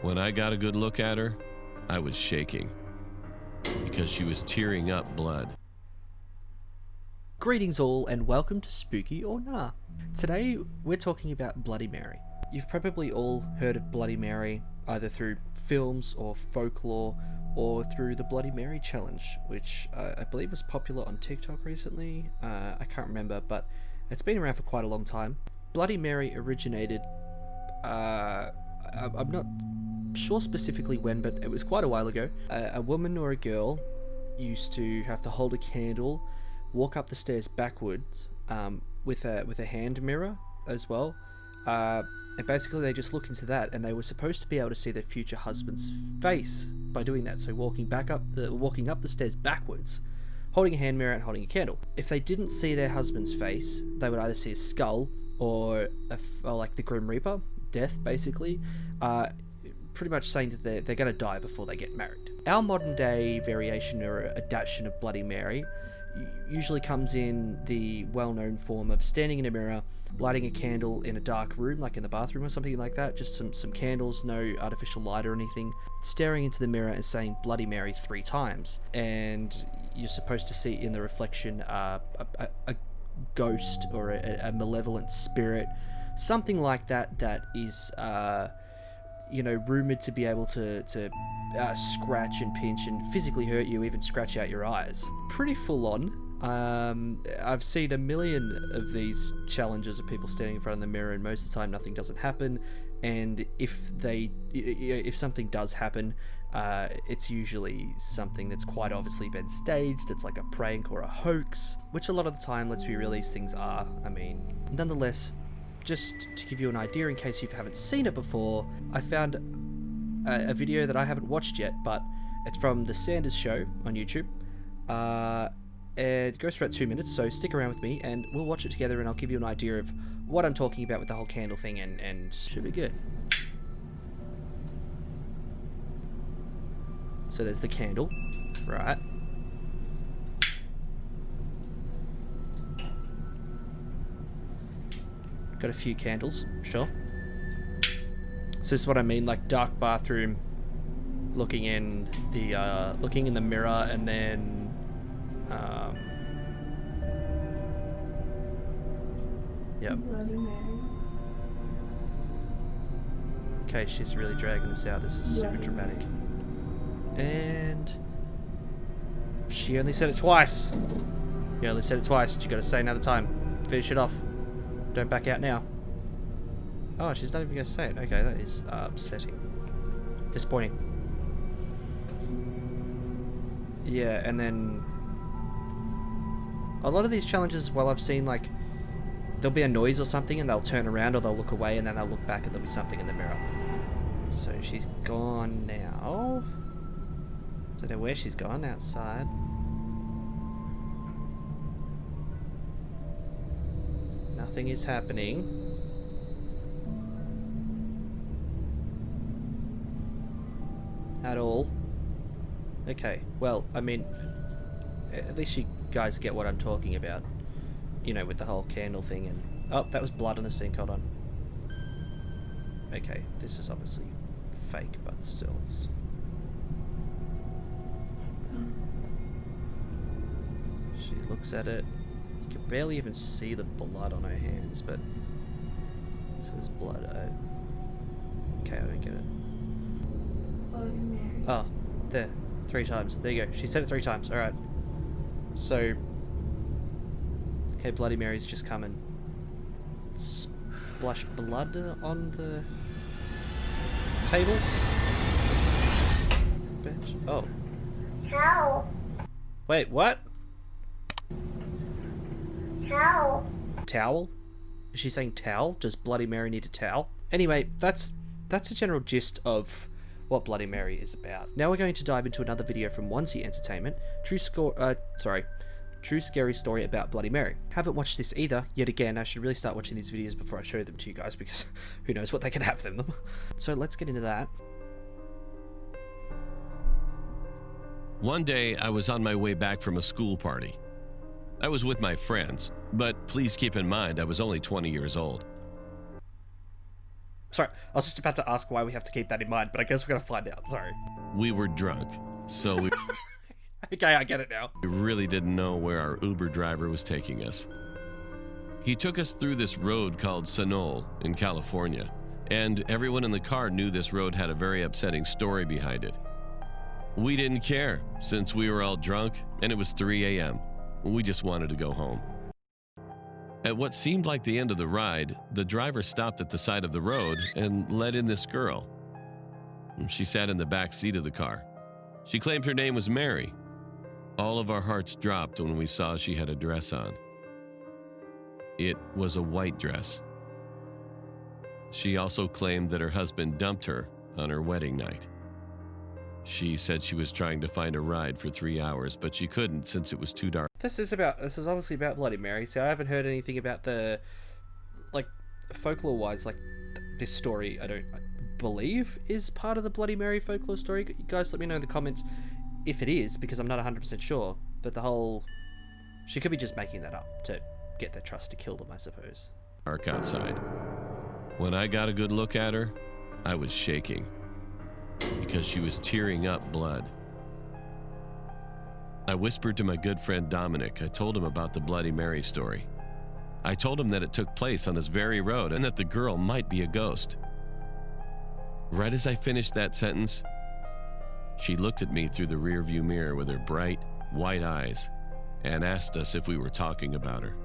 When I got a good look at her, I was shaking because she was tearing up blood. Greetings all and welcome to Spooky or Nah. Today we're talking about Bloody Mary. You've probably all heard of Bloody Mary either through films or folklore or through the Bloody Mary challenge, which I believe was popular on TikTok recently. I can't remember, but it's been around for quite a long time. Bloody Mary originated, I'm not sure specifically when, but it was quite a while ago. A woman or a girl used to have to hold a candle, walk up the stairs backwards with a hand mirror as well, and basically they just looked into that, and they were supposed to be able to see their future husband's face by doing that. So walking up the stairs backwards, holding a hand mirror and holding a candle. If they didn't see their husband's face, they would either see a skull or like the Grim Reaper, death basically, pretty much saying that they're going to die before they get married. Our modern day variation or adaptation of Bloody Mary usually comes in the well-known form of standing in a mirror, lighting a candle in a dark room, like in the bathroom or something like that, just some candles, no artificial light or anything, staring into the mirror and saying Bloody Mary 3 times, and you're supposed to see in the reflection a ghost or a malevolent spirit, something like that is rumored to be able to scratch and pinch and physically hurt you, even scratch out your eyes. Pretty full on. I've seen a million of these challenges of people standing in front of the mirror, and most of the time nothing doesn't happen. And if something does happen, it's usually something that's quite obviously been staged. It's like a prank or a hoax, which a lot of the time, let's be real, these things are. I mean, nonetheless, just to give you an idea in case you haven't seen it before, I found a video that I haven't watched yet, but it's from The Sanders Show on YouTube. It goes for about 2 minutes, so stick around with me and we'll watch it together, and I'll give you an idea of what I'm talking about with the whole candle thing, and should be good. So there's the candle, right? Got a few candles, sure. So this is what I mean, like dark bathroom, looking in the mirror, and then yep. Okay, she's really dragging this out. This is super dramatic. And she only said it twice. You only said it twice. You gotta say another time. Finish it off. Don't back out now. Oh, she's not even going to say it. Okay, that is upsetting. Disappointing. Yeah, and then a lot of these challenges, well, I've seen, like, there'll be a noise or something and they'll turn around or they'll look away and then they'll look back and there'll be something in the mirror. So she's gone now. Don't know where she's gone. Outside. Nothing is happening. At all. Okay, well, I mean, at least you guys get what I'm talking about. You know, with the whole candle thing and... Oh, that was blood in the sink, hold on. Okay, this is obviously fake, but still, it's... She looks at it. You can barely even see the blood on her hands, but this is blood. Okay, I don't get it. Oh, there. 3 times. There you go. She said it 3 times. Alright. So, okay, Bloody Mary's just come and splash blood on the table. Bitch. Oh. Towel. Wait, what? Towel. Towel? Is she saying towel? Does Bloody Mary need a towel? Anyway, that's a general gist of what Bloody Mary is about. Now we're going to dive into another video from Onesie Entertainment. True scary story about Bloody Mary. Haven't watched this either. Yet again, I should really start watching these videos before I show them to you guys, because who knows what they can have them. So let's get into that. One day, I was on my way back from a school party. I was with my friends, but please keep in mind I was only 20 years old. Sorry, I was just about to ask why we have to keep that in mind, but I guess we're gonna find out. Sorry. We were drunk, so we Okay, I get it now. really didn't know where our Uber driver was taking us. He took us through this road called Sonol in California, and everyone in the car knew this road had a very upsetting story behind it. We didn't care, since we were all drunk and it was 3 a.m. We just wanted to go home. At what seemed like the end of the ride, the driver stopped at the side of the road and let in this girl. She sat in the back seat of the car. She claimed her name was Mary. All of our hearts dropped when we saw she had a dress on. It was a white dress. She also claimed that her husband dumped her on her wedding night. She said she was trying to find a ride for 3 hours, but she couldn't since it was too dark. This is obviously about Bloody Mary, so I haven't heard anything about the, like, folklore-wise, like, this story, I believe, is part of the Bloody Mary folklore story. You guys let me know in the comments if it is, because I'm not 100% sure, but the whole... She could be just making that up to get their trust to kill them, I suppose. Dark outside. When I got a good look at her, I was shaking because she was tearing up blood. I whispered to my good friend Dominic. I told him about the Bloody Mary story. I told him that it took place on this very road and that the girl might be a ghost. Right as I finished that sentence, she looked at me through the rearview mirror with her bright, white eyes and asked us if we were talking about her.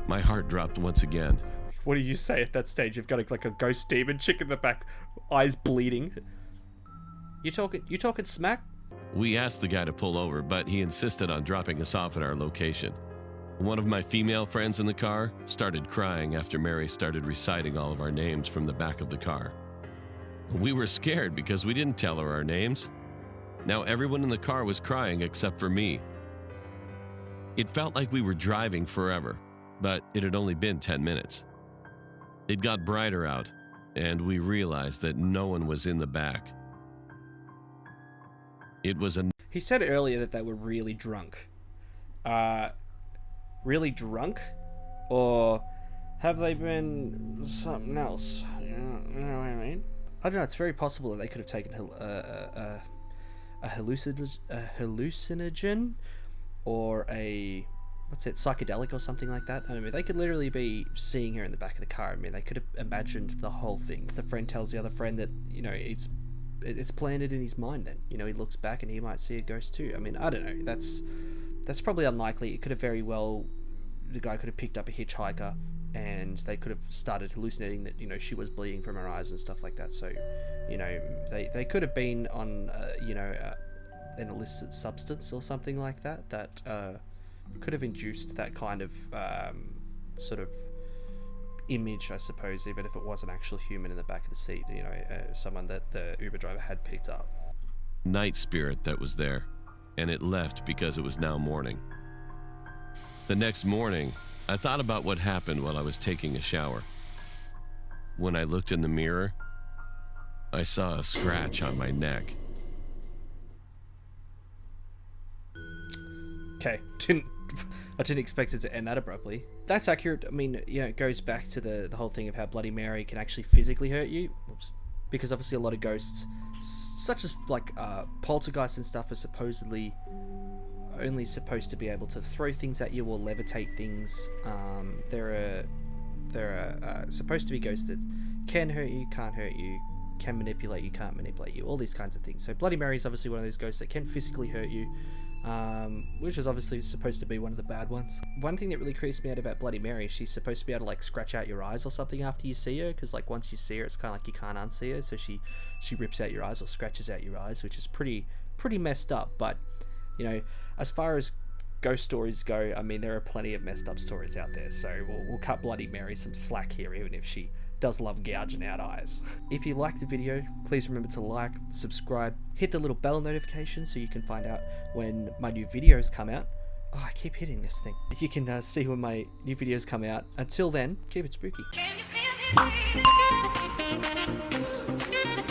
My heart dropped once again. What do you say at that stage? You've got like a ghost demon chick in the back, eyes bleeding. You talking smack? We asked the guy to pull over, but he insisted on dropping us off at our location. One of my female friends in the car started crying after Mary started reciting all of our names from the back of the car. We were scared because we didn't tell her our names. Now everyone in the car was crying except for me. It felt like we were driving forever, but it had only been 10 minutes. It got brighter out, and we realized that no one was in the back. It was a... He said earlier that they were really drunk. Really drunk? Or have they been something else? You know what I mean? I don't know, it's very possible that they could have taken a hallucinogen or a... what's it, psychedelic or something like that. I mean, they could literally be seeing her in the back of the car. I mean, they could have imagined the whole thing. The friend tells the other friend that, you know, it's planted in his mind then. You know, he looks back and he might see a ghost too. I mean, I don't know. That's probably unlikely. It could have very well... The guy could have picked up a hitchhiker and they could have started hallucinating that, you know, she was bleeding from her eyes and stuff like that. So, you know, they could have been on, you know, an illicit substance or something like that could have induced that kind of sort of image, I suppose, even if it was an actual human in the back of the seat, you know, someone that the Uber driver had picked up. Night spirit that was there, and it left because it was now morning. The next morning, I thought about what happened while I was taking a shower. When I looked in the mirror, I saw a scratch on my neck. Okay, I didn't expect it to end that abruptly. That's accurate. I mean, you know, it goes back to the whole thing of how Bloody Mary can actually physically hurt you. Oops. Because obviously a lot of ghosts, such as like poltergeists and stuff, are supposedly only supposed to be able to throw things at you or levitate things. There are supposed to be ghosts that can hurt you, can't hurt you, can manipulate you, can't manipulate you, all these kinds of things. So Bloody Mary is obviously one of those ghosts that can physically hurt you. Which is obviously supposed to be one of the bad ones. One thing that really creeps me out about Bloody Mary, she's supposed to be able to like scratch out your eyes or something after you see her, because like once you see her, it's kind of like you can't unsee her, so she rips out your eyes or scratches out your eyes, which is pretty messed up. But you know, as far as ghost stories go, I mean, there are plenty of messed up stories out there, so we'll cut Bloody Mary some slack here, even if she does love gouging out eyes. If you liked the video, please remember to like, subscribe, hit the little bell notification so you can find out when my new videos come out. Oh, I keep hitting this thing. You can see when my new videos come out. Until then, keep it spooky. Can you feel it?